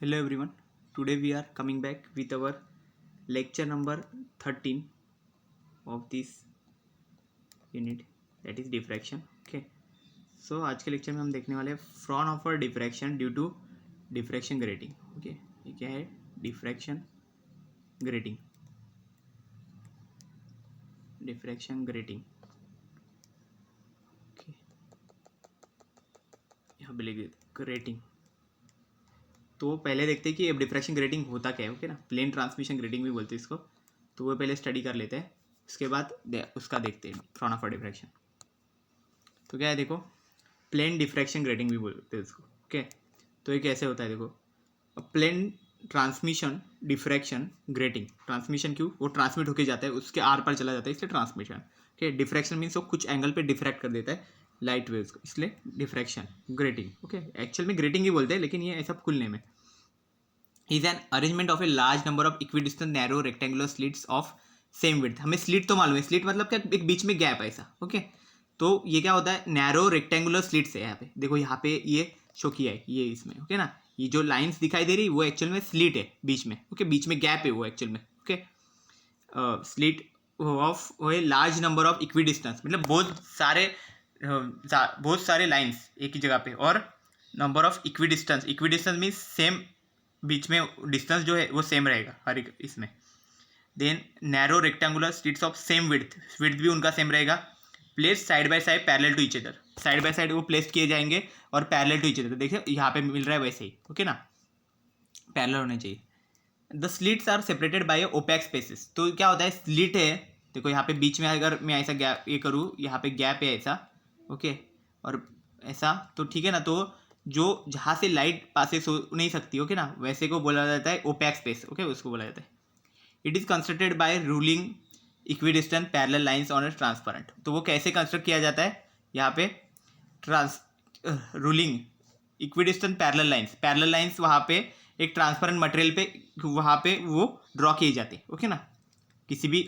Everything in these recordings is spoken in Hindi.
Hello everyone. Today we are coming back with our lecture number 13 of this unit, that is diffraction. Okay. So आज के लेक्चर में हम देखने वाले हैं Fraunhofer diffraction due to diffraction grating. Okay, ये क्या है? Diffraction grating. Diffraction grating. Okay, यहाँ पे लिख ग्रेटिंग. तो पहले देखते हैं कि अब डिफ्रैक्शन ग्रेटिंग होता क्या है. ओके ना, प्लेन ट्रांसमिशन ग्रेटिंग भी बोलते हैं इसको. तो वो पहले स्टडी कर लेते हैं, उसके बाद उसका देखते हैं फ्रॉन ऑफर डिफ्रैक्शन. तो क्या है, देखो, प्लेन डिफ्रैक्शन ग्रेटिंग भी बोलते हैं उसको. ओके, तो ये कैसे होता है, देखो. Plane transmission diffraction grating. Transmission क्यों? वो ट्रांसमिट होके जाता है, उसके आर पर चला जाता है, इसलिए ट्रांसमिशन. ओके, डिफ्रैक्शन मीन्स वो कुछ एंगल पे डिफ्रैक्ट कर देता है लाइट वेव्स को, इसलिए डिफ्रैक्शन ग्रेटिंग. ओके, एक्चुअल में ग्रेटिंग ही बोलते हैं, लेकिन ये ऐसा खुलने में is an arrangement of a large number of equidistant narrow rectangular slits of same width. हमें स्लिट तो मालूम है, स्लिट मतलब क्या, एक बीच में गैप है ऐसा. ओके, तो ये क्या होता है, नैरो रेक्टेंगुलर स्लिट्स है. यहाँ पे देखो, यहाँ पे ये शो किया है, ये इसमें. ओके ना, ये जो लाइंस दिखाई दे रही वो एक्चुअल में स्लिट है बीच में. ओके, बीच में गैप है वो एक्चुअल में. Okay, slit of large number of equidistance मतलब बहुत सारे लाइंस एक ही जगह पे, और number of equidistance. Equidistance means same, बीच में डिस्टेंस जो है वो सेम रहेगा हर एक इसमें. Then narrow rectangular slits of same width. Width भी उनका सेम रहेगा. Place side by side parallel to each other. Side by side वो प्लेस किए जाएंगे और पैरेलल टू ईच अदर. देखिए यहाँ पे मिल रहा है वैसे ही. ओके ना, पैरेलल होने चाहिए. The slits are separated by opaque spaces. तो क्या होता है, स्लिट है, देखो यहाँ पे बीच में अगर मैं ऐसा गैप ये करूँ, यहाँ पे गैप है ऐसा. ओके, और ऐसा, तो ठीक है ना. तो जो जहाँ से लाइट पासेस हो नहीं सकती, ओके ना, वैसे को बोला जाता है ओपैक स्पेस. ओके, उसको बोला जाता है. It is constructed by ruling equidistant parallel lines on A transparent. तो वो कैसे कंस्ट्रक्ट किया जाता है, यहाँ पे ruling equidistant parallel lines. Parallel lines वहाँ पे एक ट्रांसपेरेंट मटेरियल पे, वहाँ पे वो ड्रॉ किए जाते हैं. ओके ना, किसी भी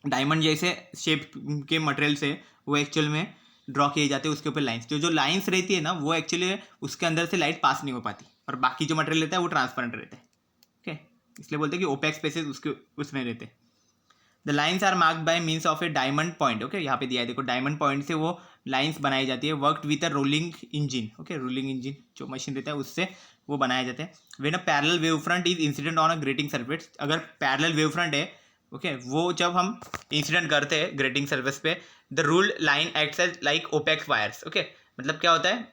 डायमंड जैसे शेप के मटेरियल से वो एक्चुअल में ड्रॉ किए जाते हैं. उसके ऊपर लाइंस, जो लाइंस रहती है ना, वो एक्चुअली उसके अंदर से लाइट पास नहीं हो पाती, और बाकी जो मटेरियल रहता है वो ट्रांसपेरेंट रहता है. ओके, इसलिए बोलते हैं कि ओपैक स्पेसेस उसके उसमें रहते हैं. The lines are marked by means of a diamond point. Okay, यहाँ पे दिया है, देखो, डायमंड पॉइंट से वो लाइन्स बनाई जाती है. Worked with a rolling engine. Okay, rolling engine जो मशीन रहता है उससे वो बनाए जाते हैं. When a parallel wave front is incident on a grating surface. अगर पैरेलल वेव फ्रंट है, ओके, वो जब हम इंसिडेंट करते हैं ग्रेटिंग सरफेस पे, the ruled line acts as like opaque wires. Okay, मतलब क्या होता है,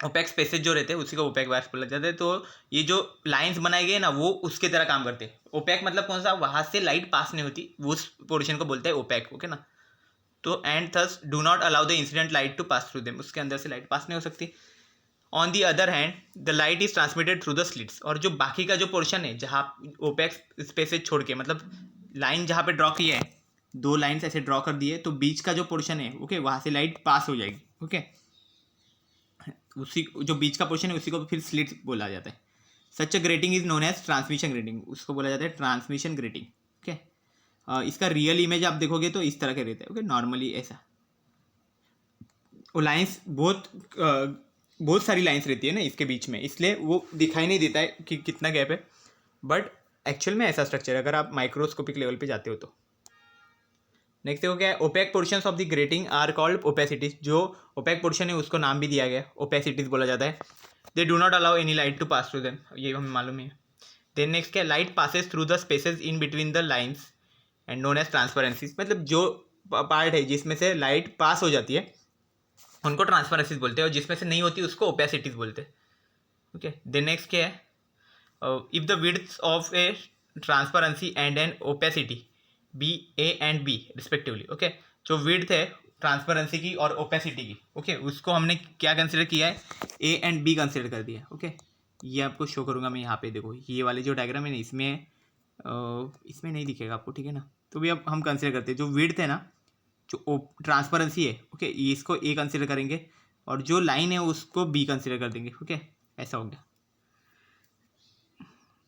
ओपैक स्पेसेस जो रहते हैं उसी को ओपैक वायर्स बोला जाता है. तो ये जो लाइंस बनाए गए ना, वो उसके तरह काम करते हैं. ओपैक मतलब कौन सा, वहाँ से लाइट पास नहीं होती, वो उस पोर्शन को बोलते हैं ओपैक. ओके ना, तो and thus do not allow the incident light to pass through them. उसके अंदर से लाइट पास नहीं हो सकती. On the other hand the light is transmitted through the slits. और जो बाकी का जो पोर्शन है, जहाँ ओपैक स्पेसेस छोड़ के, मतलब लाइन जहाँ पे ड्रॉ किया है, दो लाइन्स ऐसे ड्रॉ कर दिए, तो बीच का जो पोर्शन है, ओके, वहाँ से लाइट पास हो जाएगी. ओके, उसी जो बीच का पोर्शन है उसी को फिर स्लिट्स बोला जाता है. Such a grating is known as transmission grating. उसको बोला जाता है ट्रांसमिशन ग्रेटिंग. ओके, इसका रियल इमेज आप देखोगे तो इस तरह के रहता है. ओके, नॉर्मली ऐसा वो लाइन्स बहुत सारी लाइन्स रहती है ना इसके बीच में, इसलिए वो दिखाई नहीं देता है कि कितना गैप है, बट एक्चुअल में ऐसा स्ट्रक्चर है अगर आप माइक्रोस्कोपिक लेवल पे जाते हो तो. नेक्स्ट देखो क्या है, opaque portions of the grating are called opacities. जो ओपैक पोर्शन है उसको नाम भी दिया गया है, ओपेसिटीज बोला जाता है. They do not allow any light to pass through them, ये हमें मालूम है. देन नेक्स्ट क्या है, light passes through the spaces in between the lines and known as transparencies. मतलब जो पार्ट है जिसमें से लाइट पास हो जाती है उनको ट्रांसपेरेंसीज बोलते हैं, और जिसमें से नहीं होती उसको ओपेसिटीज बोलते हैं. ओके, देन नेक्स्ट क्या है, if the width of a transparency and an opacity be a and b respectively. Okay, जो विड्थ है ट्रांसपेरेंसी की और ओपेसिटी की, ओके, उसको हमने क्या कंसिडर किया है, ए एंड बी कंसिडर कर दिया. ओके, ये आपको शो करूँगा मैं यहाँ पे. देखो, ये वाले जो डायग्राम है ना, इसमें नहीं दिखेगा आपको, ठीक है ना. तो भी अब हम कंसिडर करते हैं, जो विड्थ है ना, जो ट्रांसपेरेंसी है, ओके, इसको ए कंसिडर करेंगे, और जो लाइन है उसको बी कंसिडर कर देंगे. ओके, ऐसा हो गया.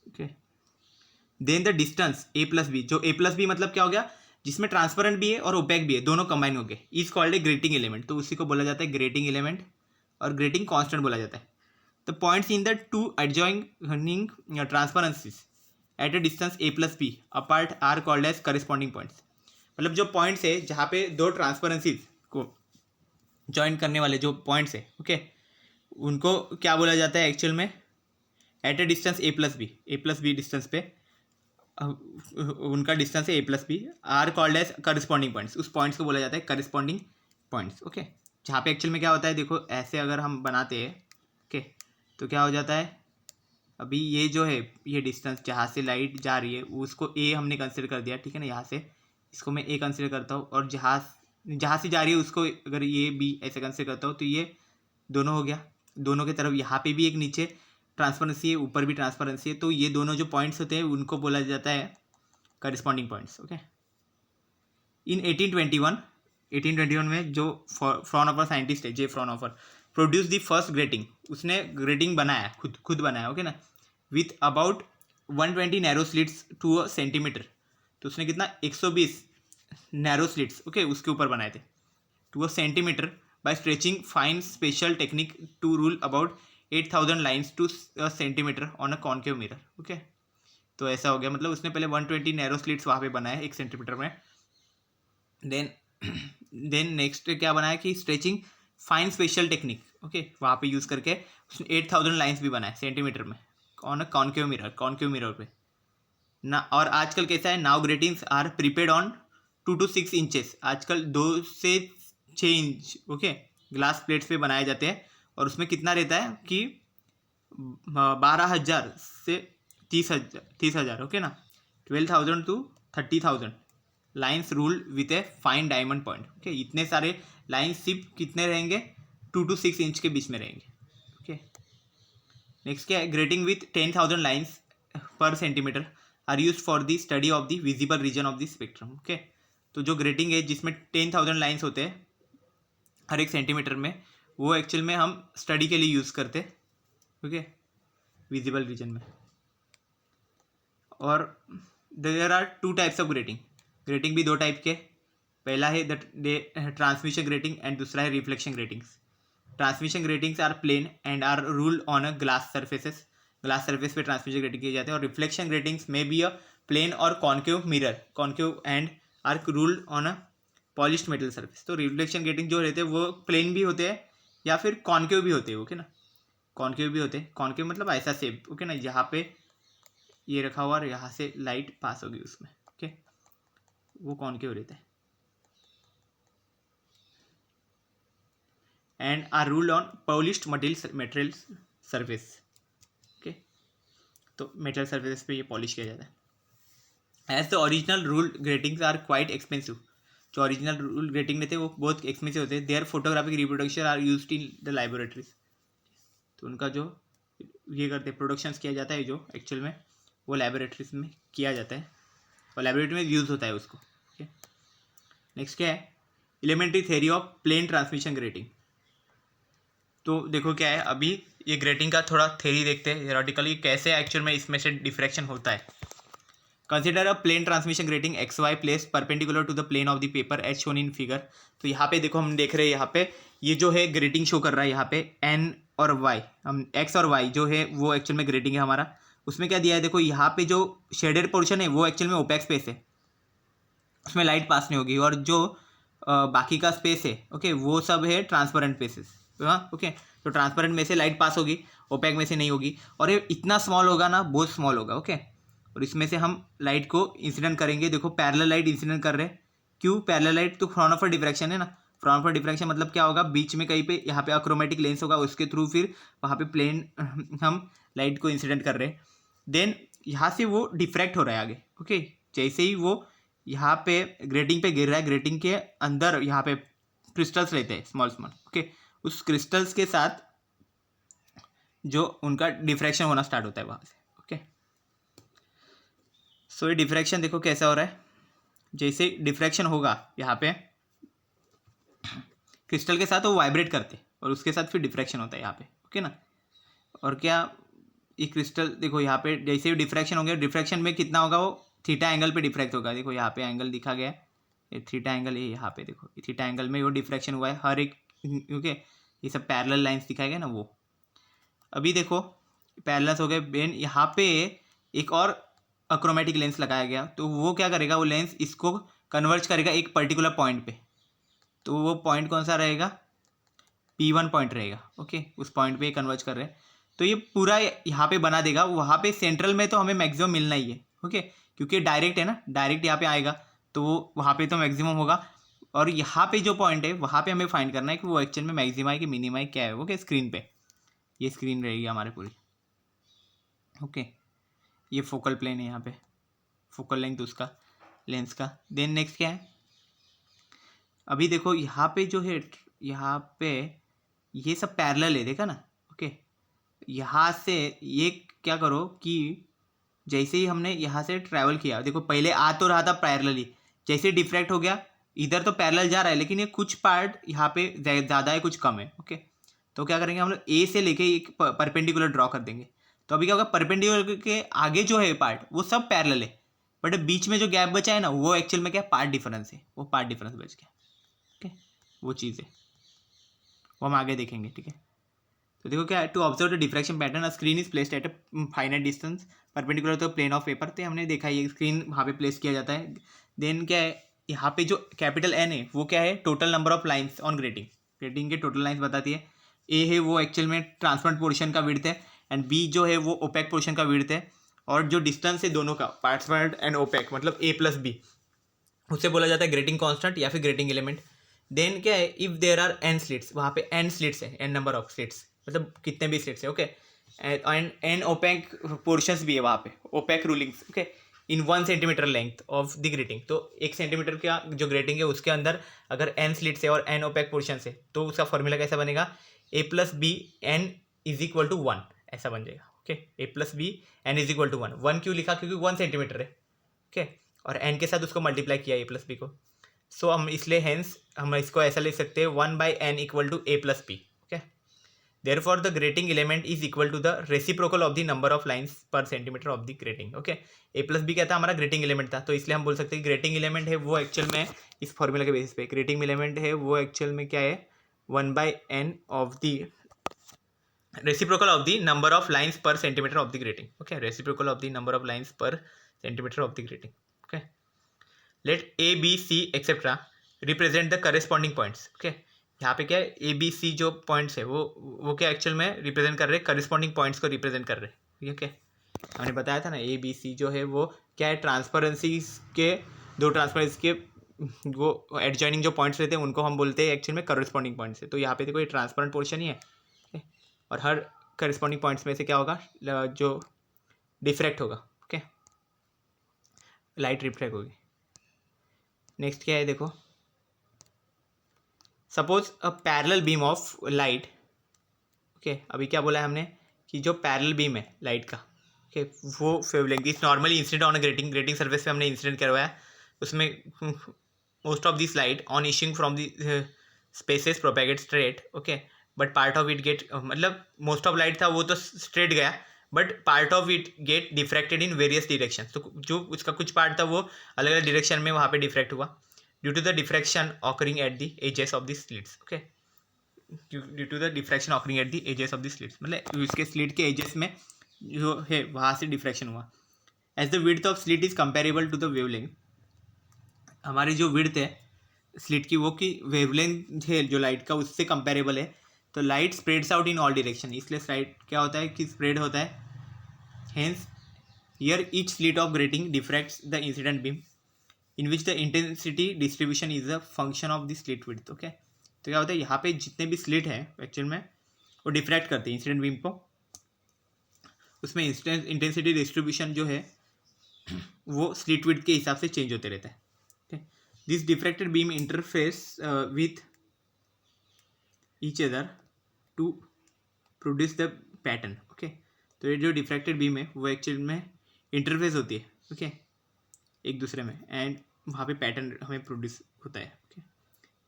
Okay, then the distance A plus b. जो ए प्लस बी मतलब क्या हो गया, जिसमें ट्रांसपेरेंट भी है और ओपैक भी है, दोनों कंबाइन हो गए, is called a grating element. तो उसी को बोला जाता है ग्रेटिंग एलिमेंट, और ग्रेटिंग कांस्टेंट बोला जाता है. The points in the two adjoining transparencies at a distance a plus B apart are called as corresponding points. मतलब जो पॉइंट्स है जहाँ पे दो ट्रांसपेरेंसीज को ज्वाइन करने वाले जो पॉइंट्स है, ओके, उनको क्या बोला जाता है एक्चुअल में? At a distance A plus B distance पे उनका डिस्टेंस है A plus B, are called as corresponding points. उस पॉइंट्स को बोला जाता है करस्पॉन्डिंग पॉइंट्स, ओके। जहाँ पे एक्चुअल में क्या होता है, देखो ऐसे अगर हम बनाते हैं, ओके, तो क्या हो जाता है, अभी ये जो है ये डिस्टेंस जहाँ से लाइट जा रही है उसको ए हमने कंसिडर कर दिया, ठीक है ना, यहाँ से इसको मैं ए कंसिडर करता हूँ, और जहाँ से जा रही है उसको अगर ये बी ऐसे कंसिडर करता हूँ, तो ये दोनों हो गया। दोनों की तरफ यहाँ पे भी एक नीचे ट्रांसपेरेंसी है, ऊपर भी ट्रांसपेरेंसी है, तो ये दोनों जो पॉइंट्स होते हैं उनको बोला जाता है करस्पॉन्डिंग पॉइंट्स, ओके। इन 1821 में जो फ्रॉनहोफर साइंटिस्ट है, J Fraunhofer, produce the first grating, उसने ग्रेटिंग बनाया, खुद बनाया, ओके ना, with about 120 narrow slits to a centimetre. तो उसने कितना 120 नैरो स्लिट्स, ओके, उसके ऊपर बनाए थे to a centimetre by stretching fine special technique to rule about 8000 lines to centimetre on a concave mirror, okay. तो ऐसा हो गया, मतलब उसने पहले 120 नैरो स्लिट्स वहाँ पे बनाया 1 सेंटीमीटर में। देन नेक्स्ट क्या बनाया कि stretching fine special technique, okay, वहाँ पे यूज़ करके उसने 8000 लाइन्स भी बनाए सेंटीमीटर में ऑन अ कॉन्केव मिरर पे ना। और आजकल कैसा है, now gratings are prepared on 2 to 6 inches, आजकल 2 से 6 इंच, ओके, ग्लास प्लेट्स पे बनाए जाते हैं। और उसमें कितना रहता है कि 12,000 से 30,000, ओके ना, 12,000 to 30,000 lines rule with a fine diamond point, okay. इतने सारे लाइन्स सिर्फ कितने रहेंगे, 2 to 6 इंच के बीच में रहेंगे, ओके। नेक्स्ट क्या है, grating with 10,000 lines per centimetre are use for the study of the visible region of the spectrum, okay. तो जो ग्रेटिंग है जिसमें 10,000 लाइन्स होते हैं हर एक सेंटीमीटर में, वो एक्चुअल में हम स्टडी के लिए यूज़ करते, ओके, विजिबल रीजन में। और there are 2 types of grating भी 2 टाइप के। पहला है ट्रांसमिशन ग्रेटिंग एंड दूसरा है reflection gratings. Transmission gratings are plane and are ruled on a glass surfaces, glass surface पे ट्रांसमिशन ग्रेटिंग किए जाते हैं। और रिफ्लेक्शन ग्रेटिंग्स में बी अ प्लेन और concave and are ruled on a polished metal surface. तो रिफ्लेक्शन ग्रेटिंग जो रहते हैं वो प्लेन भी होते हैं या फिर कॉन्केव भी होते हैं, ओके ना, कॉन्केव भी होते हैं। कॉन्केव मतलब ऐसा शेप, ओके ना, यहाँ पे ये रखा हुआ और यहाँ से लाइट पास होगी उसमें, ओके, वो कॉन्केव रहता है। And are ruled on polished material surface, okay. तो मेटल सरफेस पे ये पॉलिश किया जाता है। As the original rule gratings are quite expensive, जो ओरिजिनल रूल ग्रेटिंग रहते हैं वो बहुत एक्सपेंसिव होते हैं। Their photographic reproduction are used in the laboratories. तो उनका जो ये करते हैं प्रोडक्शंस किया जाता है जो एक्चुअल में वो लैबोरेटरीज में किया जाता है और लैबोरेटरी में यूज़ होता है उसको, ओके। नेक्स्ट क्या है, elementary theory of plane transmission grating. तो देखो क्या है, अभी ये ग्रेटिंग का थोड़ा थ्योरी देखते हैं थियोरेटिकली कैसे एक्चुअल में इसमें से डिफ्रैक्शन होता है। Consider a plane transmission grating x y placed perpendicular to the plane of the paper as shown in figure. तो यहाँ पे देखो हम देख रहे हैं यहाँ पे ये जो है ग्रेटिंग शो कर रहा है यहाँ पे एन और वाई, हम एक्स और वाई जो है वो एक्चुअल में ग्रेटिंग है हमारा। उसमें क्या दिया है, देखो यहाँ पे जो शेडेड पोर्शन है वो एक्चुअल में ओपेक स्पेस है, उसमें लाइट पास नहीं होगी। और जो बाकी का स्पेस है, ओके, वो सब है ट्रांसपेरेंट स्पेसेस, हाँ, ओके। तो ट्रांसपेरेंट में से लाइट पास होगी, ओपेक में से नहीं होगी। और ये इतना स्मॉल होगा ना, बहुत स्मॉल होगा, ओके। और इसमें से हम लाइट को इंसिडेंट करेंगे, देखो पैरेलल लाइट इंसिडेंट कर रहे हैं। क्यों पैरेलल लाइट? तो फ्रॉनहोफर डिफ्रैक्शन है ना। फ्रॉनहोफर डिफ्रैक्शन मतलब क्या होगा, बीच में कहीं पे यहाँ पे अक्रोमेटिक लेंस होगा, उसके थ्रू फिर वहाँ पे प्लेन हम लाइट को इंसिडेंट कर रहे हैं। देन यहाँ से वो डिफ्रैक्ट हो रहा है आगे, ओके। जैसे ही वो यहाँ पे ग्रेटिंग पे गिर रहा है, ग्रेटिंग के अंदर यहाँ पे क्रिस्टल्स रहते हैं स्मॉल, ओके। उस क्रिस्टल्स के साथ जो उनका डिफ्रैक्शन होना स्टार्ट होता है वहाँ से, ओके। सो ये डिफ्रैक्शन देखो कैसा हो रहा है, जैसे डिफ्रैक्शन होगा यहाँ पे क्रिस्टल के साथ वो वाइब्रेट करते और उसके साथ फिर डिफ्रैक्शन होता है यहाँ पे, ओके ना। और क्या ये क्रिस्टल देखो यहाँ पे जैसे ही डिफ्रैक्शन हो गया, डिफ्रैक्शन में कितना होगा, वो थीटा एंगल पे डिफ्रैक्ट होगा। देखो यहाँ पे एंगल दिखा गया है, ये थीटा एंगल है, यहाँ पे देखो थीटा एंगल में वो डिफ्रैक्शन हुआ है हर एक, ओके। ये सब पैरेलल लाइंस दिखाए गए ना वो। अभी देखो पैरेलल्स हो गए, देन यहाँ पे एक और अक्रोमेटिक लेंस लगाया गया, तो वो क्या करेगा, वो लेंस इसको कन्वर्ज करेगा एक पर्टिकुलर पॉइंट पे। तो वो पॉइंट कौन सा रहेगा, P1 पॉइंट रहेगा। ओके, उस पॉइंट पे कन्वर्ज कर रहे हैं, तो ये पूरा यहाँ पे बना देगा। वहाँ पे सेंट्रल में तो हमें मैक्सिमम मिलना ही है। ओके, क्योंकि डायरेक्ट है ना, डायरेक्ट यहाँ पे आएगा, तो वो वहाँ पे तो मैक्सिमम होगा। और यहाँ पे जो पॉइंट है वहाँ पे हमें फाइंड करना है कि वो एक्चुअल में मैक्सिमा है कि मिनिमा है, क्या है। ओके, स्क्रीन पे ये स्क्रीन रहेगी हमारे पूरी। ओके, ये फोकल प्लेन है, यहाँ पे फोकल लेंथ उसका लेंस का। देन नेक्स्ट क्या है, अभी देखो यहाँ पे जो है, यहाँ पे ये सब पैरेलल है, देखा ना। ओके, यहाँ से ये क्या करो कि जैसे ही हमने यहाँ से ट्रैवल किया, देखो पहले आ तो रहा था पैरेलली, जैसे डिफ्रैक्ट हो गया इधर तो पैरेलल जा रहा है, लेकिन ये कुछ पार्ट यहाँ पे ज़्यादा है, कुछ कम है। ओके, तो क्या करेंगे हम लोग, ए से लेके एक परपेंडिकुलर ड्रॉ कर देंगे। तो अभी क्या होगा, परपेंडिकुलर के आगे जो है पार्ट वो सब पैरेलल है, बट बीच में जो गैप बचा है ना, वो एक्चुअल में क्या पार्ट डिफरेंस है, वो पार्ट डिफरेंस बच गया। ओके, वो चीज़ है, वो हम आगे देखेंगे। ठीक है, तो देखो क्या है, to observe the diffraction pattern a screen is placed at a finite distance perpendicular to plane of paper. तो हमने देखा ये स्क्रीन वहाँ पे प्लेस किया जाता है। देन क्या है, यहाँ पे जो कैपिटल एन है वो क्या है, total number of lines on grating, grating के टोटल लाइंस बताती है। ए है वो एक्चुअल में ट्रांसपेरेंट पोर्शन का विड्थ है, एंड बी जो है वो ओपेक पोर्शन का विड्थ है। और जो डिस्टेंस है दोनों का, ट्रांसपेरेंट एंड ओपेक, मतलब ए प्लस बी, उससे बोला जाता है ग्रेटिंग कांस्टेंट या फिर ग्रेटिंग एलिमेंट। देन क्या है, if there are n slits, वहाँ पे एन स्लिट्स है, एन नंबर ऑफ स्लिट्स, मतलब कितने भी स्लिट्स है। Okay, and n opaque portions भी है वहाँ पे, opaque rulings. Okay, in 1 centimetre length of the grating, तो 1 सेंटीमीटर का जो ग्रेटिंग है उसके अंदर अगर एन स्लिट्स है और एन ओपेक पोर्शन है, तो उसका फॉर्मूला कैसा बनेगा, A plus B N is equal to 1, ऐसा बन जाएगा। Okay, A plus B N is equal to 1, 1 क्यों लिखा, क्योंकि 1 सेंटीमीटर है। ओके, और एन के साथ उसको मल्टीप्लाई किया ए प्लस बी को, सो हम इसलिए हेंस हम इसको ऐसा लिख सकते हैं 1 by N equal to A plus P. Okay, therefore the grating element is equal to the reciprocal of the number of lines per centimetre of the grating. Okay, A plus B क्या था, हमारा ग्रेटिंग एलिमेंट था, तो इसलिए हम बोल सकते हैं ग्रेटिंग एलिमेंट है वो एक्चुअल में इस फॉर्मूला के बेसिस पे ग्रेटिंग एलिमेंट है वो एक्चुअल में क्या है, 1 by n of the reciprocal of the number of lines per centimeter of the grating. Okay, reciprocal of the number of lines per centimeter of the grating. Okay, let a b c etc represent the corresponding points. Okay, यहाँ पे क्या है, ए बी सी जो पॉइंट्स है वो क्या एक्चुअल में रिप्रेजेंट कर रहे हैं, करस्पॉन्डिंग पॉइंट्स को रिप्रेजेंट कर रहे हैं। ठीक है, हमने बताया था ना, ए बी सी जो है वो क्या है, ट्रांसपेरेंसी के दो ट्रांसपेरेंसी के वो एडजॉइनिंग जो पॉइंट्स रहते हैं उनको हम बोलते हैं एक्चुअल में करस्पॉन्डिंग पॉइंट्स है। तो यहाँ पे देखो ये ट्रांसपेरेंट पोर्शन ही है, और हर करस्पॉन्डिंग पॉइंट्स में से क्या होगा, जो डिफ्रैक्ट होगा। ओके, लाइट रिफ्रैक्ट होगी। नेक्स्ट क्या है, देखो suppose a parallel beam of light. Okay, अभी क्या बोला है हमने कि जो पैरेलल बीम है लाइट का, ओके, वो wavelength is normally incident on a grating surface पे हमने इंसिडेंट करवाया, उसमें most of this light on issuing from the spaces propagate straight. Okay, but part of it get, मतलब मोस्ट ऑफ लाइट था वो तो स्ट्रेट गया, but part of it get diffracted in various direction. तो जो उसका कुछ पार्ट था वो अलग अलग डिरेक्शन में वहाँ पे डिफ्रैक्ट हुआ, due to the diffraction occurring at the edges of the slits. Okay, due to the diffraction occurring at the edges of the slits, मतलब उसके स्लिट के एजेस में जो है वहाँ से डिफ्रैक्शन हुआ। As the width of slit is comparable to the wavelength, हमारी जो विड्थ है स्लिट की वो की वेवलेंथ है जो लाइट का उससे कंपेरेबल है। तो light spreads out in all direction, इसलिए लाइट क्या होता है कि स्प्रेड होता है। Hence here each slit of grating diffracts the incident beam in which the intensity distribution is a function of the slit width. Okay, तो क्या होता है, यहाँ पे जितने भी स्लिट हैं एक्चुअल में वो डिफ्रैक्ट करते हैं इंसिडेंट बीम को, उसमें इंटेंसिटी डिस्ट्रीब्यूशन जो है वो स्लिट विड्थ के हिसाब से चेंज होते रहता है। Okay, this diffracted beam interfaces with each other to produce the pattern. Okay, तो ये जो डिफ्रैक्टेड बीम है वो एक्चुअल में इंटरफेस होती है। ओके, एक दूसरे में, एंड वहाँ पे पैटर्न हमें प्रोड्यूस होता है। ओके,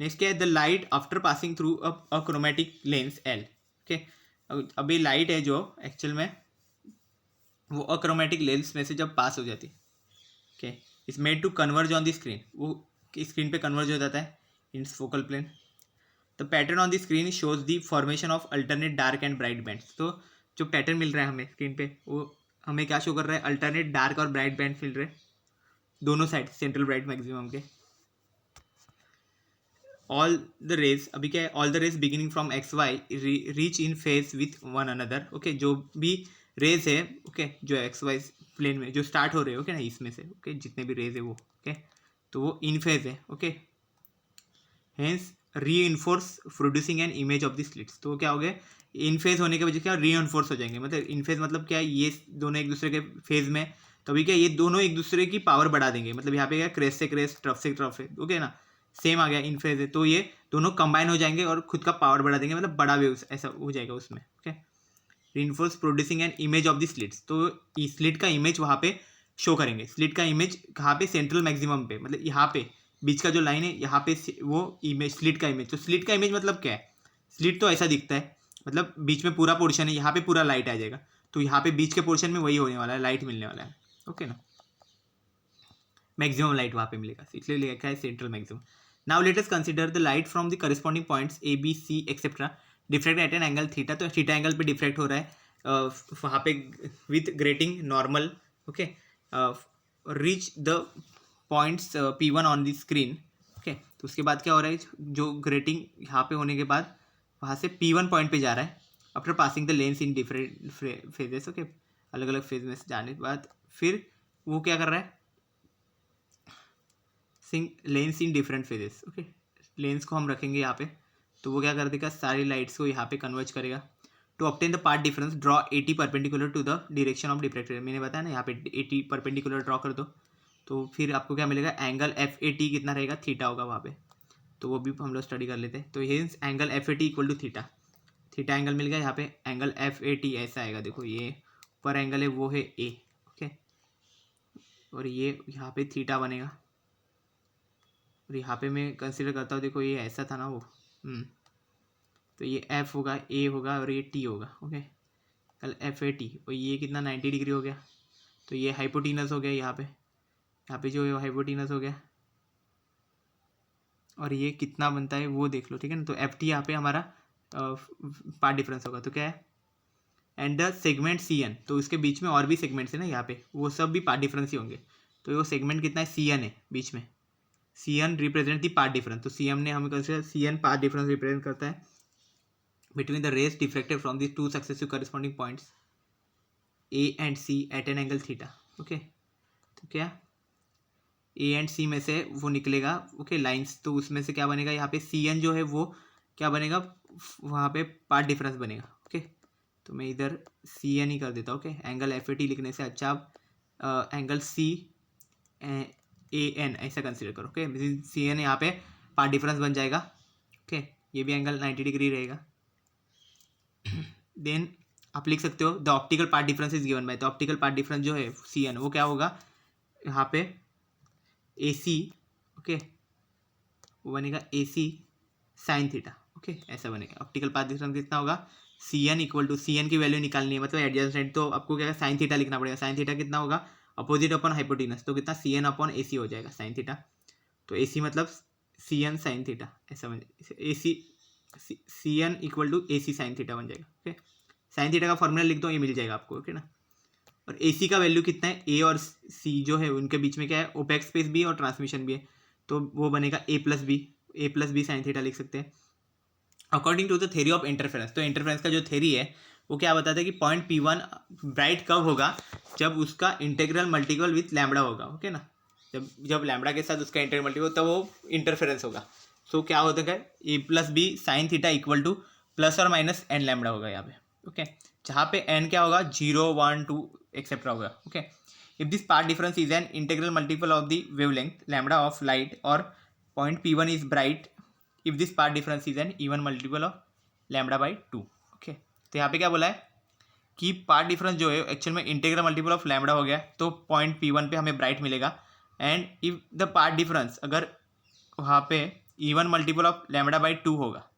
नेक्स्ट क्या है, the light after passing through a chromatic lens L. Okay, अभी लाइट है जो एक्चुअल में वो अक्रोमेटिक लेंस में से जब पास हो जाती है, okay, is made to converge on the screen, वो स्क्रीन पे कन्वर्ज हो जाता है in focal plane. The pattern on the screen shows the formation of alternate dark and bright bands. तो जो पैटर्न मिल रहा है हमें स्क्रीन पे, वो हमें क्या शो कर रहा है, अल्टरनेट डार्क और ब्राइट बैंड मिल रहे हैं दोनों साइड सेंट्रल ब्राइट मैक्सिमम के। ऑल द रेज, अभी क्या है, all the rays beginning from x y reach in phase with one another. Okay, जो भी रेज है ओके जो एक्स वाई प्लेन में जो स्टार्ट हो रहे हैं ओके ना इसमें से, ओके जितने भी रेज है वो ओके, तो वो इन फेज है ओके। हेंस री enforce producing an image of the slits. तो क्या हो गया, इन फेज होने के वजह से क्या री इन्फोर्स हो जाएंगे, मतलब इन फेज मतलब क्या है, ये दोनों एक दूसरे के फेज में, तभी क्या ये दोनों एक दूसरे की पावर बढ़ा देंगे, मतलब यहाँ पे क्या क्रेस्ट से क्रेस्ट ट्रफ से ट्रफ है ओके ना, सेम आ गया इन फेज है, तो ये दोनों कंबाइन हो जाएंगे और खुद का पावर बढ़ा देंगे, मतलब बड़ा वेव ऐसा हो जाएगा उसमें okay. Reinforce producing an image of the slits, तो स्लिट का इमेज वहाँ पे शो करेंगे। स्लिट का इमेज कहाँ पे, सेंट्रल मैक्सिमम पे, मतलब यहाँ पे बीच का जो लाइन है यहाँ पे वो इमेज स्लिट का इमेज। तो स्लिट का इमेज मतलब क्या है, स्लिट तो ऐसा दिखता है, मतलब बीच में पूरा पोर्शन है, यहाँ पे पूरा लाइट आ जाएगा, तो यहाँ पे बीच के पोर्शन में वही होने वाला है, लाइट मिलने वाला है ओके ना, मैक्सिमम लाइट वहाँ पे मिलेगा, इसलिए लिखा है central maximum. Now let us consider the light from the corresponding points a b c etcetera diffract at an angle theta. तो थीटा एंगल पे डिफ्रेक्ट हो रहा है वहाँ पे with grating normal okay, reach the points P1 on the screen okay. तो उसके बाद क्या हो रहा है, जो ग्रेटिंग यहाँ पे होने के बाद वहाँ से P1 पॉइंट पे जा रहा है after passing the lens in different phases okay, अलग अलग फेज में से जाने के बाद फिर वो क्या कर रहा है, lens in different phases okay, lens को हम रखेंगे यहाँ पे, तो वो क्या कर देगा, सारी लाइट्स को यहाँ पे कन्वर्ज करेगा। To obtain the path difference draw 80 perpendicular to the direction of diffracted, मैंने बताया ना यहाँ पे 80 परपेंडिकुलर ड्रॉ कर दो, तो फिर आपको क्या मिलेगा, एंगल FAT कितना रहेगा, थीटा होगा वहाँ पे, तो वो भी हम लोग स्टडी कर लेते हैं। तो hence angle FAT equal to theta, theta angle मिल गया यहाँ पे, एंगल FAT ऐसा आएगा, देखो ये ऊपर एंगल है वो है A ओके, और ये यहाँ पे थीटा बनेगा, और यहाँ पे मैं कंसिडर करता हूँ, देखो ये ऐसा था ना वो तो ये F होगा, A होगा और ये T होगा ओके, कल FAT, और ये कितना 90 डिग्री हो गया, तो ये हाइपोटीनस हो गया यहाँ पे जो हाइपोटीनस हो गया, और ये कितना बनता है वो देख लो ठीक है ना। तो FT यहाँ पे हमारा पार्ट डिफरेंस होगा, तो क्या है, एंड द सेगमेंट CN, तो इसके बीच में और भी सेगमेंट्स है ना यहाँ पे, वो सब भी पार्ट डिफरेंस ही होंगे, तो वो सेगमेंट कितना है, CN है बीच में, CN represent the part difference, तो CM ने हमें consider CN part difference represent करता है between the rays diffracted from the two successive corresponding points A and C at an angle theta okay. तो क्या A एंड C में से वो निकलेगा ओके लाइंस, तो उसमें से क्या बनेगा, यहाँ पे CN जो है वो क्या बनेगा, वहाँ पे पार्ट डिफरेंस बनेगा ओके। तो मैं इधर CN ही कर देता हूँ ओके, एंगल FAT लिखने से अच्छा आप एंगल CAN ऐसा कंसिडर करो ओके, CN यहाँ पे पार्ट डिफरेंस बन जाएगा ओके, ये भी एंगल 90 डिग्री रहेगा। देन आप लिख सकते हो the optical part difference is given by, तो ऑप्टिकल पार्ट डिफरेंस जो है CN वो क्या होगा, यहाँ पे AC ओके, वो बनेगा AC साइन थीटा ओके, ऐसा बनेगा। ऑप्टिकल पाथ डिफरेंस कितना होगा, CN इक्वल टू, CN की वैल्यू निकालनी है मतलब एडजस्टेंट, तो आपको क्या साइन थीटा लिखना पड़ेगा, साइन थीटा कितना होगा, अपोजिट अपॉन हाइपोटेनस, तो कितना CN अपॉन AC हो जाएगा साइन थीटा, तो AC मतलब CN साइन थीटा, ऐसा बन AC CN equal to AC sine theta बन जाएगा ओके। साइन थीटा का फॉर्मूला लिख दो, ये मिल जाएगा आपको ओके ना। और AC का वैल्यू कितना है, A और C जो है उनके बीच में क्या है, ओपेक स्पेस भी है और ट्रांसमिशन भी है, तो वो बनेगा A plus B sine theta लिख सकते हैं according to the theory of interference. तो इंटरफेरेंस का जो थ्योरी है वो क्या बताता है कि पॉइंट P1 ब्राइट कब होगा, जब उसका इंटीग्रल मल्टीपल विथ लैम्बडा होगा ओके ना, जब लैम्बडा के साथ उसका इंटीग्रल मल्टीपल तब वो इंटरफेरेंस होगा। तो क्या होता है, A plus B sine theta equal to plus और माइनस एन लैम्बडा होगा यहाँ पे ओके, जहाँ पे n क्या होगा 0 1 2 एक्सेट्रा होगा okay. If this path difference is an integral multiple of the wavelength lambda of light और point P1 is bright, if this path difference is an even multiple of lambda by 2 okay. तो यहाँ पे क्या बोला है कि पार्ट डिफरेंस जो है एक्चुअल में इंटीग्रल मल्टीपल ऑफ लैम्बडा हो गया, तो पॉइंट P1 पे हमें ब्राइट मिलेगा, and if the path difference अगर वहाँ पे even multiple of lambda by 2 होगा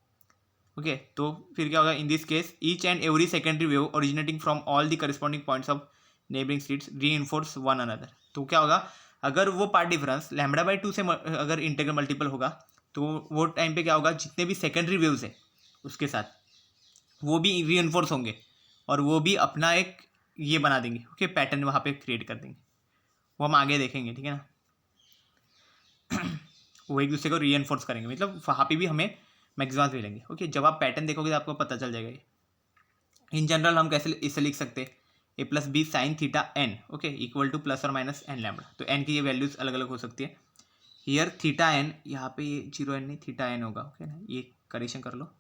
ओके, तो फिर क्या होगा, in this case each and every secondary wave originating from all the corresponding points of neighbouring slits reinforce one another. तो क्या होगा, अगर वो पार्ट डिफरेंस लैम्बडा बाई 2 से अगर इंटीग्रल मल्टीपल होगा, तो वो टाइम पे क्या होगा, जितने भी सेकेंडरी वेव्स है उसके साथ वो भी रीइंफोर्स होंगे और वो भी अपना एक ये बना देंगे, ओके, पैटर्न वहाँ पे क्रिएट कर देंगे। वो हम आगे देखेंगे, ठीक है ना। वो एक दूसरे को रीएनफोर्स करेंगे, मतलब वहाँ पे भी हमें मैक्सिमा मिलेंगे, ओके। जब आप पैटर्न देखोगे तो आपको पता चल जाएगा ये। इन जनरल हम कैसे इसे लिख सकते हैं, ए plus B sine theta N, okay, equal to plus और माइनस एन लैम्बडा। तो एन की ये वैल्यूज अलग अलग हो सकती है। हियर थीटा एन, यहाँ पे ये 0 एन नहीं, थीटा एन होगा, ओके ना, ये करेक्शन कर लो।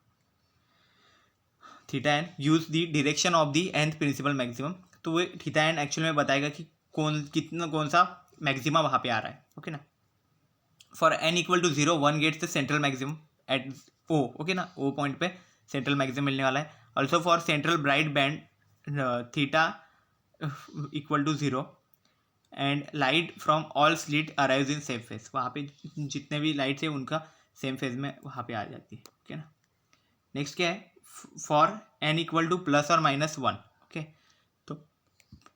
Theta N use the direction of the nth principal maximum. तो वो थीटा एन एक्चुअल में बताएगा कि कौन सा मैक्सिमा वहाँ पे आ रहा है, ओके ना। For N equal to 0 1 gets the central maximum at O, okay ना, ओ पॉइंट पे सेंट्रल मैक्सिमम मिलने वाला है। Also for central bright band theta equal to 0 and light from all slit arrives in same phase. वहाँ पे जितने भी लाइट्स है उनका सेम फेज में वहाँ पे आ जाती है, ओके ना। नेक्स्ट क्या है, for N equal to plus और माइनस 1, ओके। तो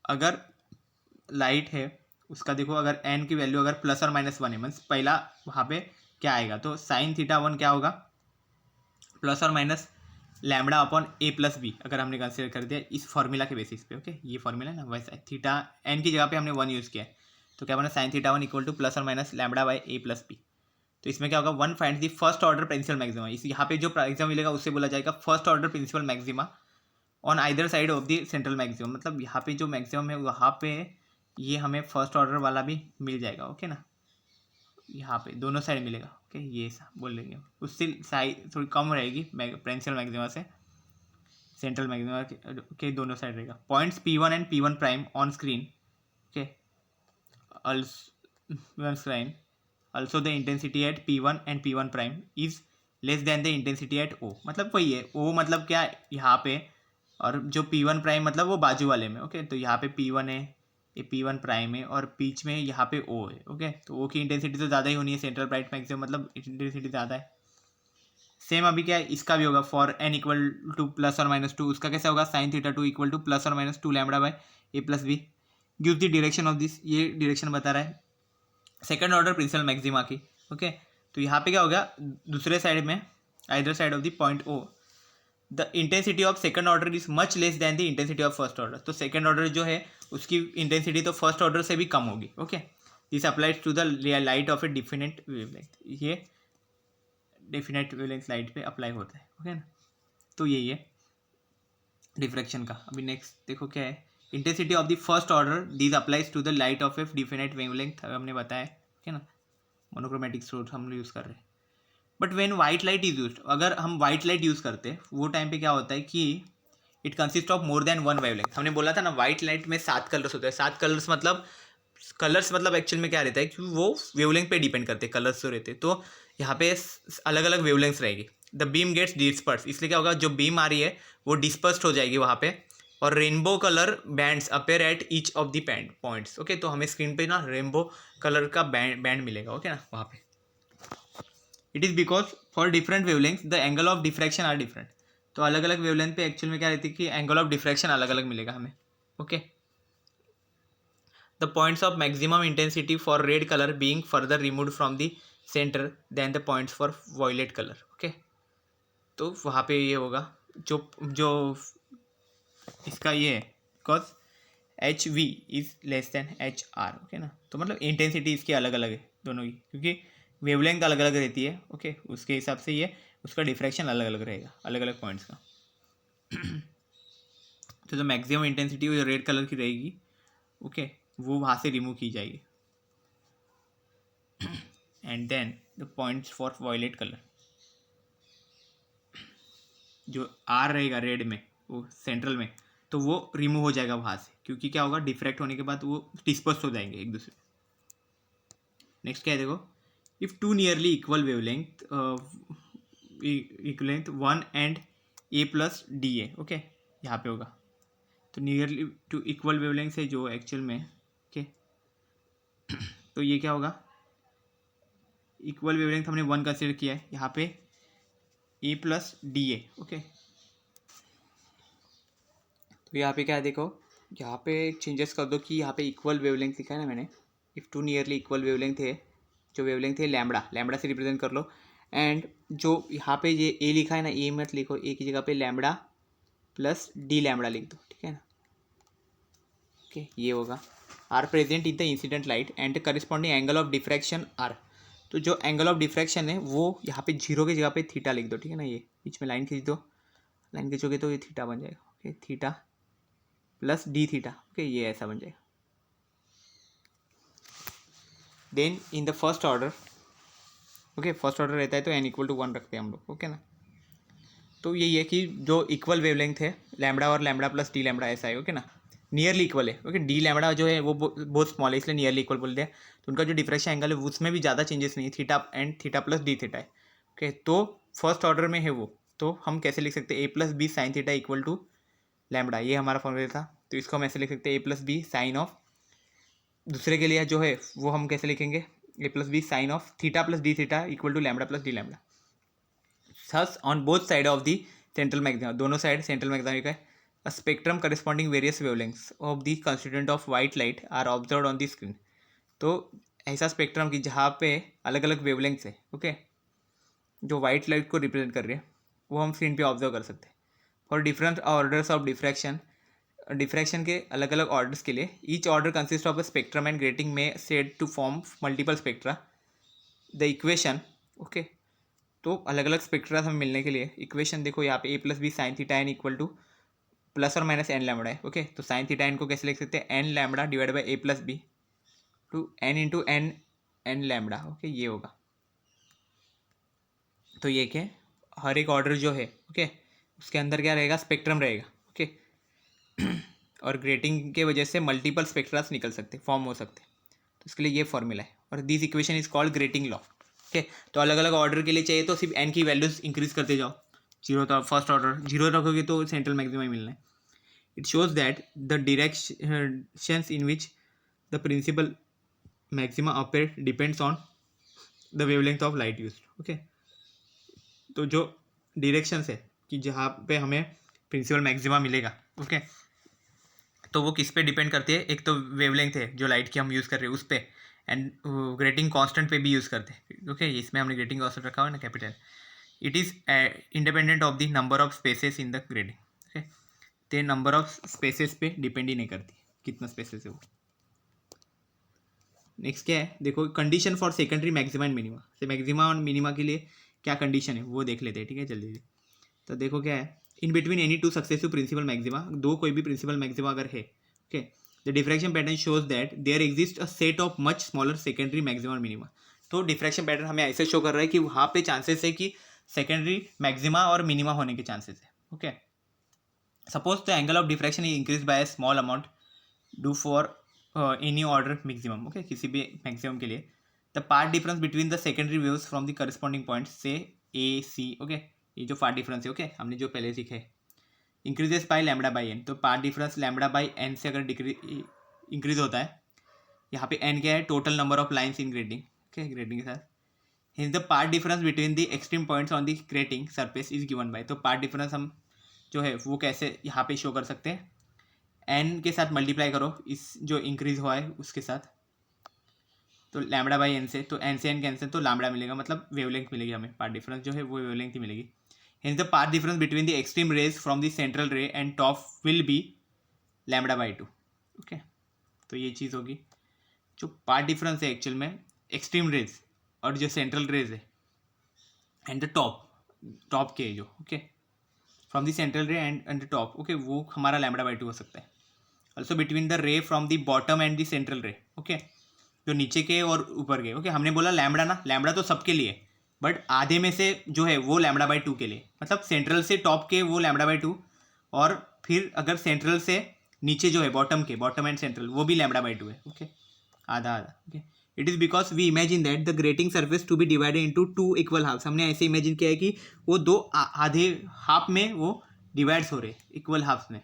अगर लाइट है उसका देखो, अगर एन की वैल्यू अगर प्लस और माइनस 1 है, मीन्स पहला वहाँ पे क्या आएगा, तो साइन थीटा 1 क्या होगा, प्लस और माइनस लैम्बडा अपॉन ए प्लस बी, अगर हमने कंसिडर कर दिया इस फॉर्मूला के बेसिस पे, ओके। ये फॉर्मूला है ना, वैसा थीटा एन की जगह पे हमने 1 यूज़ किया है, तो क्या बना, sine theta 1 equal to plus और minus lambda by A plus B. तो इसमें क्या होगा, 1 find the first order principal maxima. इस यहाँ पे जो मैक्सिमा मिलेगा उससे बोला जाएगा first order principal maxima on either side of the central maximum. मतलब यहाँ पे जो मैक्सिमम है वहाँ पे ये हमें फर्स्ट ऑर्डर वाला भी मिल जाएगा, ओके ना, यहाँ पे दोनों साइड मिलेगा, ओके। ये ऐसा बोल लेंगे, उससे साइड थोड़ी कम रहेगी प्रिंसिपल मैक्सिमा से, सेंट्रल मैक्सिमा के दोनों साइड रहेगा। Points P1 and P1 prime on screen, okay, also the intensity at P1 and P1 prime is less than the intensity at O। मतलब वही है, O मतलब क्या यहाँ पे, और जो P1 प्राइम मतलब वो बाजू वाले में, ओके। तो यहाँ पे P1 है, ये P1 प्राइम है, और बीच में यहाँ पे O है, ओके। तो O की इंटेंसिटी तो ज़्यादा ही होनी है, सेंट्रल ब्राइट मैक्सिमम मतलब इंटेंसिटी ज़्यादा है। सेम अभी क्या है, इसका भी होगा, for N equal to plus और माइनस 2, उसका कैसा होगा, sine theta 2 equal to plus और minus 2 lambda by A plus B. Give the direction of this, ये डायरेक्शन बता रहा है सेकंड ऑर्डर प्रिंसिपल मैक्सिमा की, ओके। तो यहाँ पे क्या हो गया, दूसरे साइड में either side of the point O the intensity of second order is much less than the intensity of first order. तो सेकंड ऑर्डर जो है उसकी इंटेंसिटी तो फर्स्ट ऑर्डर से भी कम होगी, okay. This applies to the light of a definite wavelength, ये डिफिनेट वेवलेंथ लाइट पे अप्लाई होता है, ओके ना। तो यही है डिफ्रैक्शन का। अभी नेक्स्ट देखो क्या है, intensity of the first order this applies to the light of a definite wavelength, हमने बताया, ठीक है ना। मोनोक्रोमेटिक सोर्स हम यूज़ कर रहे हैं। But when white light is used, अगर हम वाइट लाइट यूज़ करते हैं वो टाइम पे क्या होता है कि it consist of more than one wavelength. हमने बोला था ना वाइट लाइट में 7 कलर्स होते हैं। 7 कलर्स मतलब एक्चुअल में क्या रहता है कि वो वेवलेंथ पे डिपेंड करते हैं, कलर्स जो रहते हैं। तो यहाँ पे अलग अलग वेवलेंथ्स रहेगी। द बीम गेट्स डिस्पर्स, इसलिए क्या होगा, जो बीम आ रही है वो डिस्पर्स्ड हो जाएगी वहाँ पे, और rainbow colour bands appear at each of the points, okay. तो हमें स्क्रीन पे ना रेनबो कलर का बैंड मिलेगा, ओके ना, वहाँ पे। It is because for different wavelength the angle of diffraction are different. तो अलग अलग वेवलेंथ पे एक्चुअल में क्या रहती है कि एंगल ऑफ डिफ्रैक्शन अलग अलग मिलेगा हमें, okay. The points of maximum intensity for red colour being further removed from the centre than the points for violet colour, okay. तो वहाँ पे ये होगा जो जो इसका ये है, because HV is less than HR, okay ना। तो मतलब इंटेंसिटी इसकी अलग अलग है दोनों की, क्योंकि वेवलेंथ अलग अलग रहती है, ओके। उसके हिसाब से ये उसका डिफ्रैक्शन अलग अलग रहेगा अलग अलग पॉइंट्स का। तो जो मैक्सिमम इंटेंसिटी वो रेड कलर की रहेगी, ओके, वो वहाँ से रिमूव की जाएगी। And then the points for violet colour, जो R रहेगा रेड में वो सेंट्रल में, तो वो रिमूव हो जाएगा वहाँ से, क्योंकि क्या होगा, डिफ्रैक्ट होने के बाद वो डिस्पर्स हो जाएंगे एक दूसरे। नेक्स्ट क्या है देखो, if two nearly equal wavelength equal length 1 and A plus DA, okay, यहाँ पे होगा। तो नियरली टू इक्वल वेवलेंथ है जो एक्चुअल में, ओके। तो ये क्या होगा, इक्वल वेवलेंथ हमने 1 कंसिडर किया है, यहाँ पे A प्लस DA, ओके। तो यहाँ पे क्या है देखो, यहाँ पे चेंजेस कर दो कि यहाँ पे इक्वल वेवलेंथ लिखा है ना मैंने, if two nearly equal wavelength है, जो वेवलेंथ है लैम्बडा से रिप्रेजेंट कर लो। एंड जो यहाँ पे ये ए लिखा है ना, ए मत लिखो, ए की जगह पे लैम्बडा प्लस डी लैम्बडा लिख दो, ठीक है ना। ओके ये होगा are present in the incident light and corresponding angle of diffraction are. तो जो एंगल ऑफ डिफ्रैक्शन है वो यहाँ पे जीरो की जगह पे थीटा लिख दो, ठीक है ना। ये बीच में लाइन खींच दो, लाइन खींचोगे तो ये थीटा बन जाएगा। Okay theta plus D theta, okay ये ऐसा बन जाएगा। Then in the first order, okay first order रहता है तो एन इक्वल टू 1 रखते हैं हम लोग, ओके ना। तो यही है कि जो इक्वल वेवलेंथ है लैम्बडा और लैम्बडा प्लस डी लैम्बडा ऐसा है, ओके ना, नियरली इक्वल है। ओके डी लैम्बडा जो है वो बहुत स्मॉल है इसलिए नियरली इक्वल बोलते हैं। तो उनका जो डिफ्रैक्शन एंगल है उसमें भी ज़्यादा चेंजेस नहीं है, theta and theta plus D theta है। ओके तो फर्स्ट ऑर्डर में है वो, तो हम कैसे लिख सकते हैं ए plus B sine theta equal to lambda, ये हमारा फॉर्मूला था। तो इसको हम ऐसे लिख सकते हैं ए प्लस बी साइन ऑफ, दूसरे के लिए जो है वो हम कैसे लिखेंगे, a plus B sine of theta plus D theta equal to lambda plus d lambda. Thus on both side of the central maxima, दोनों साइड सेंट्रल मैक्सिमा का a spectrum corresponding various wavelengths of the constituent of white light are observed on the screen। तो ऐसा स्पेक्ट्रम की जहाँ पे अलग अलग वेवलेंथ्स है, ओके जो वाइट लाइट को रिप्रेजेंट कर रही है वो हम स्क्रीन पे ऑब्जर्व कर सकते हैं। For different orders of diffraction, diffraction के अलग अलग ऑर्डर्स के लिए each order consist of a spectrum and grating में said to form multiple spectra. The equation, okay तो अलग अलग स्पेक्ट्रा हमें मिलने के लिए इक्वेशन देखो यहाँ पे a plus B sine theta n equal to plus और माइनस एन लैम्बडा है। ओके तो साइन थीटा एन को कैसे लिख सकते हैं, n lambda divide by A plus b to n into n n lambda. Okay ये होगा। तो ये क्या हर एक ऑर्डर जो है ओके उसके अंदर क्या रहेगा, स्पेक्ट्रम रहेगा। ओके और ग्रेटिंग के वजह से मल्टीपल स्पेक्ट्रास निकल सकते, फॉर्म हो सकते। तो इसके लिए ये फॉर्मूला है और this equation is called grating law. Okay तो अलग अलग ऑर्डर के लिए चाहिए तो सिर्फ एन की वैल्यूज इंक्रीज करते जाओ। जीरो तो फर्स्ट ऑर्डर जीरो रखोगे तो सेंट्रल मैक्सिमा ही मिलना है। It shows that the directions in which the principal maxima appear depends on the wavelength of light used। okay तो जो directions है कि जहाँ पे हमें प्रिंसिपल मैक्सिमा मिलेगा, ओके तो वो किस पे डिपेंड करती है, एक तो वेवलेंथ है जो लाइट की हम यूज़ कर रहे हैं उस पर, एंड ग्रेटिंग कांस्टेंट पे भी यूज़ करते हैं। ओके इसमें हमने ग्रेटिंग कांस्टेंट रखा हुआ है ना capital. It is independent of the number of spaces in the grading. Okay तो नंबर ऑफ स्पेसेस पे डिपेंड ही नहीं करती कितना स्पेसेस है वो। नेक्स्ट क्या है देखो, condition for secondary maxima and minima. से मैक्सिमा और मिनिमा के लिए क्या कंडीशन है वो देख लेते हैं, ठीक है जल्दी जल्दी। तो देखो क्या है, in between any two successive principal maxima, दो कोई भी प्रिंसिपल मैक्सिमा अगर है, okay the diffraction pattern shows that there exist a set of much smaller secondary maxima और मिनिमा। तो डिफ्रैक्शन पैटर्न हमें ऐसे शो कर रहा है कि वहाँ पे चांसेस है कि सेकेंडरी मैक्सिमा और मिनिमा होने के चांसेस है। Okay suppose the angle of diffraction is increased by a small amount do for any order maximum। okay किसी भी maximum के लिए the path difference between the secondary waves from the corresponding points say a c। okay ये जो path difference है, okay हमने जो पहले सीखे increases by lambda by n। तो path difference lambda by n से अगर increase होता है, यहाँ पे n क्या है, total number of lines in grading। okay grading के साथ hence the path difference between the extreme points on the grating surface is given by। तो path difference हम जो है वो कैसे यहाँ पे शो कर सकते हैं, एन के साथ मल्टीप्लाई करो इस जो इंक्रीज हुआ है उसके साथ, तो लैम्बडा बाई एन से, तो एन से एन कैंसिल तो लैम्बडा मिलेगा, मतलब वेवलेंथ मिलेगी हमें, पार्ट डिफरेंस जो है वो वेवलेंथ ही मिलेगी। Hence the path difference between the extreme rays from the central ray and top will be lambda by 2। Okay तो ये चीज़ होगी, जो पार्ट डिफरेंस है एक्चुअल में एक्सट्रीम रेज और जो सेंट्रल रेज है एंड द टॉप के जो okay from the central ray and the top, okay वो हमारा लैम्बडा बाई 2 हो सकता है। Also between the ray from the bottom and the central रे, ओके जो नीचे के और ऊपर के। ओके हमने बोला लैम्बडा ना, लैम्बडा तो सबके लिए, बट आधे में से जो है वो लैम्बडा बाई 2 के लिए, मतलब सेंट्रल से टॉप के वो लैम्बडा बाई 2, और फिर अगर सेंट्रल से नीचे जो है बॉटम के, बॉटम एंड सेंट्रल वो भी लैम्बडा बाई 2 है। ओके आधा आधा। Okay it is because we imagine that the grating surface to be divided into 2 equal halves. हमने ऐसे इमेजिन किया है कि वो दो आधे हाफ में वो डिवाइड्स हो रहे इक्वल हाफ्स में।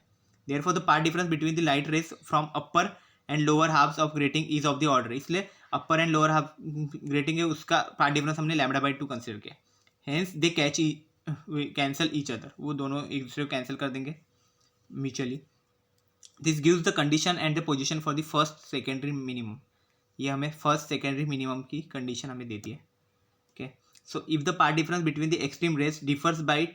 Therefore the path difference between the light rays from upper and lower halves of grating is of the order. इसलिए upper and lower half grating है उसका पार्ट डिफरेंस हमने लैम्बडा बाई 2 कंसिडर किया। Hence they cancel each other, वो दोनों एक दूसरे को कैंसिल कर देंगे mutually. This gives the condition and the position for the first secondary minimum. ये हमें फर्स्ट सेकेंडरी मिनिमम की कंडीशन हमें देती है। Okay so if the path difference between the extreme rays differs by,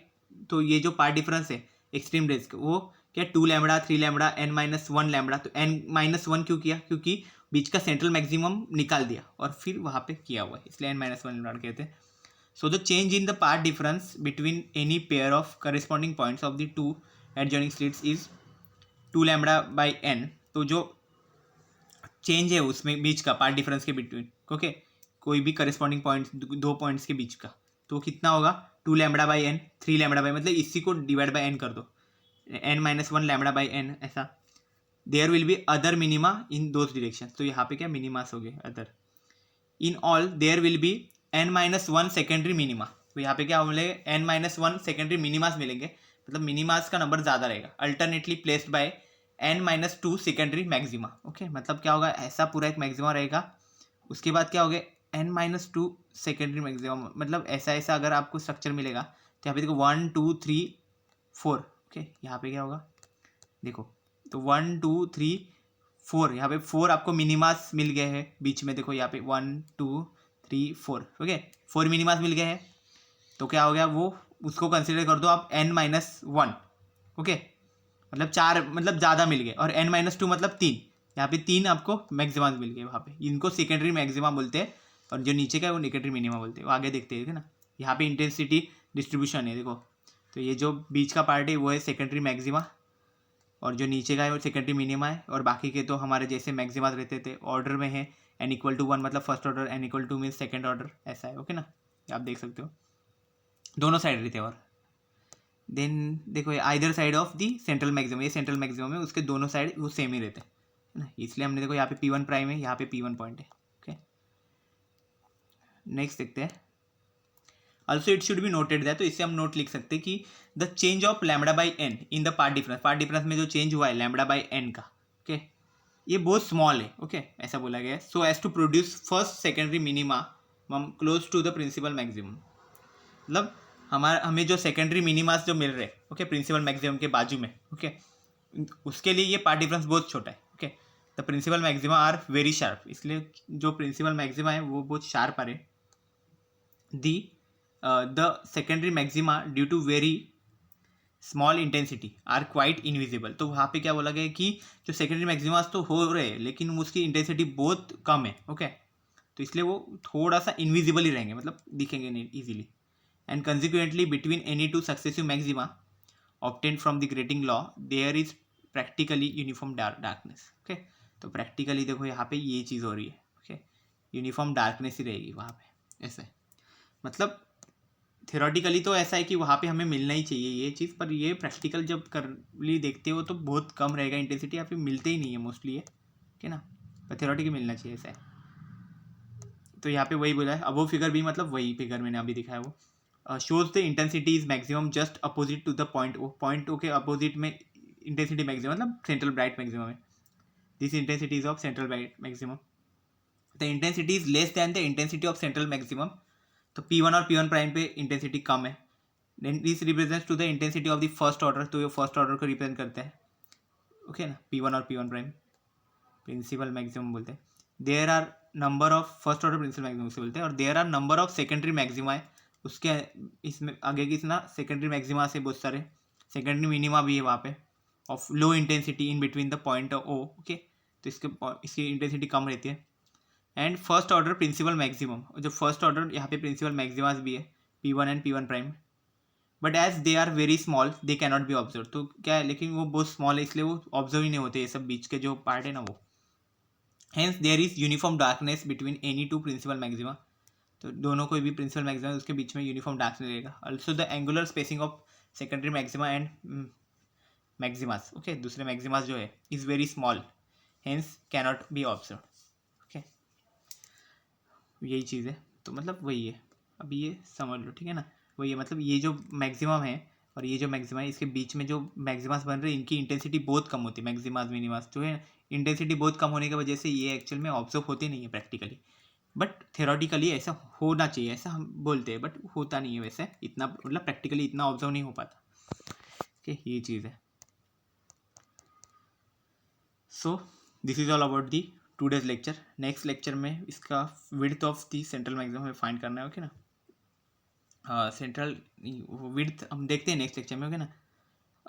तो ये जो पार्ट डिफरेंस है एक्सट्रीम रिस्क, वो क्या 2 लैम्बडा 3 लैम्बडा n-1 लैम्बडा। तो n-1 क्यों किया, क्योंकि बीच का सेंट्रल मैक्सिमम निकाल दिया और फिर वहाँ पे किया हुआ है, इसलिए n-1 लैम्बडा कहते हैं। So the change in the path difference between any pair of corresponding points of the two adjoining slits is 2 lambda by n। तो जो चेंज है उसमें बीच का पार्ट डिफरेंस के बिटवीन, ओके, कोई भी करस्पॉन्डिंग पॉइंट्स, दो पॉइंट्स के बीच का, तो कितना होगा 2 lambda by n, 3 lambda by, मतलब इसी को डिवाइड बाई n कर दो, n-1 लैम्बडा बाई n ऐसा। There will be other minima in those direction, तो यहाँ पे क्या मिनिमास हो गए other. In all there will be n-1 secondary minima, तो यहाँ पे क्या मिलेगा n-1 सेकेंडरी मिनिमास मिलेंगे, मतलब मिनिमास का नंबर ज़्यादा रहेगा। Alternately placed bye n-2 secondary maxima, okay, मतलब क्या होगा ऐसा पूरा एक मैक्सिमा रहेगा, उसके बाद क्या हो गया n-2 सेकेंडरी मैक्सिमा, मतलब ऐसा ऐसा अगर आपको स्ट्रक्चर मिलेगा तो यहाँ पे देखो 1 2 3 4, ओके, यहाँ पे क्या होगा देखो, तो 1 2 3 4, यहाँ पे 4 आपको मिनिमास मिल गए हैं बीच में, देखो यहाँ पे 1 2 3 4, ओके, 4 मिनिमास मिल गए हैं। तो क्या हो गया वो, उसको कंसिडर कर दो आप n-1, ओके, मतलब 4, मतलब ज़्यादा मिल गए, और n-2 मतलब 3, यहाँ पे 3 आपको मैक्सिमा मिल गए वहाँ पे, इनको सेकेंडरी मैक्सिमा बोलते हैं, और जो नीचे का है वो सेकेंडरी मिनिमा बोलते हैं। वो आगे देखते हैं ना, यहाँ पे इंटेंसिटी डिस्ट्रीब्यूशन है देखो, तो ये जो बीच का पार्ट है वो है सेकेंडरी मैक्सिमा, और जो नीचे का है वो सेकेंडरी मिनिमा है, और बाकी के तो हमारे जैसे मैक्सिमा रहते थे ऑर्डर में है, n=1 मतलब first order, n=2 means second order, ऐसा है, ओके ना, आप देख सकते हो दोनों साइड रहते हैं। और देन देखो ये either side of the central maximum, ये सेंट्रल मैक्सिमम है, उसके दोनों साइड वो सेम ही रहते हैं ना, इसलिए हमने देखो यहाँ पे P1 प्राइम है, यहाँ पे P1 पॉइंट है, ओके। नेक्स्ट देखते हैं, also it should be noted that, तो इससे हम नोट लिख सकते हैं कि the change of lambda by n in the path difference में जो चेंज हुआ है लैम्बडा बाई n का, ओके, ये बहुत स्मॉल है, ओके, ऐसा बोला गया है, so as to produce first secondary minima close to the principal maximum, मतलब हमें जो सेकेंडरी मिनिमास जो मिल रहे हैं, ओके, प्रिंसिपल मैक्सिमम के बाजू में, ओके, उसके लिए ये पार्ट डिफरेंस बहुत छोटा है, okay, the principal maxima are very sharp, इसलिए जो प्रिंसिपल मैक्सिमा है वो बहुत शार्प आ रहे। The secondary maxima due to very small intensity are quite invisible, तो वहाँ पे क्या बोला गया कि जो सेकेंडरी मैक्सिमास तो हो रहे हैं लेकिन उसकी इंटेंसिटी बहुत कम है, ओके, तो इसलिए वो थोड़ा सा इनविजिबल ही रहेंगे, मतलब दिखेंगे नहीं easily. And consequently between any two successive maxima obtained from the grating law there is practically uniform darkness, okay, तो practically देखो यहाँ पे ये चीज़ हो रही है, okay, यूनिफॉर्म डार्कनेस ही रहेगी वहाँ पे, ऐसा है, मतलब थियोरेटिकली तो ऐसा है कि वहाँ पे हमें मिलना ही चाहिए ये चीज़, पर ये प्रैक्टिकल जब करली देखते हो तो बहुत कम रहेगा इंटेंसिटी, यहाँ पे मिलते ही नहीं है मोस्टली है, ओके ना, पर थियोरेटिकली मिलना चाहिए ऐसा है। तो यहाँ पे वही बोला है, अबो फिगर भी मतलब वही फिगर मैंने अभी दिखाया वो shows the intensity is maximum just opposite to the point O, point O के opposite में intensity maximum मतलब central bright maximum है, this intensity is of central bright maximum, the intensity is less than the intensity of central maximum, तो P1 और P1 प्राइम पे इंटेंसिटी कम है, then this represents to the intensity of the first order, तो ये फर्स्ट ऑर्डर को रिप्रेजेंट करते हैं, ओके ना, P1 और P1 प्राइम प्रिंसिपल मैक्सिमम बोलते हैं। There are number of first order principal maximum से बोलते हैं, और there are number of secondary maxima है, उसके इसमें आगे की ना सेकेंडरी मैक्सिमा से बहुत सारे सेकेंडरी मिनिमा भी है वहाँ पे of low intensity in between the point O, okay, तो इसकी इंटेंसिटी कम रहती है। And first order principal maximum, जो फर्स्ट ऑर्डर यहाँ पे प्रिंसिपल मैक्सिमास भी है P1 and P1 prime, but as they are very small they can not be observe, तो क्या है लेकिन वो बहुत स्मॉल है इसलिए वो ऑब्जर्व ही नहीं होते ये सब बीच के जो पार्ट है ना वो। Hence there is uniform darkness between any two principal maxima, तो दोनों कोई भी प्रिंसिपल मैक्सिमा उसके बीच में यूनिफॉर्म डार्कनेस रहेगा। Also the angular spacing of secondary maxima and maximas, okay, दूसरे मैक्सिमास जो है is very small, hence cannot be observe, okay, यही चीज़ है, तो मतलब वही है, अभी ये समझ लो, ठीक है ना, वही है, मतलब ये जो मैक्सिमम है और ये जो मैक्सिमा है इसके बीच में जो मैक्सिमास बन रहे हैं इनकी इंटेंसिटी बहुत कम होती है, मैक्सिमास मिनिमास जो है इंटेंसिटी बहुत कम होने की वजह से ये एक्चुअल में ऑब्जर्व होते नहीं है प्रैक्टिकली, बट थेरोटिकली ऐसा होना चाहिए, ऐसा हम बोलते हैं, बट होता नहीं है वैसे इतना, मतलब प्रैक्टिकली इतना ऑब्जर्व नहीं हो पाता, ओके, ये चीज़ है। So this is all about the today's lecture. Next lecture में इसका width of the central maximum हमें फाइंड करना है, ओके ना, सेंट्रल विड्थ हम देखते हैं नेक्स्ट लेक्चर में, ओके ना।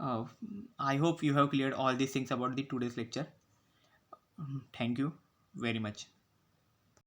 I hope you have cleared all these things about the today's lecture. Thank you very much.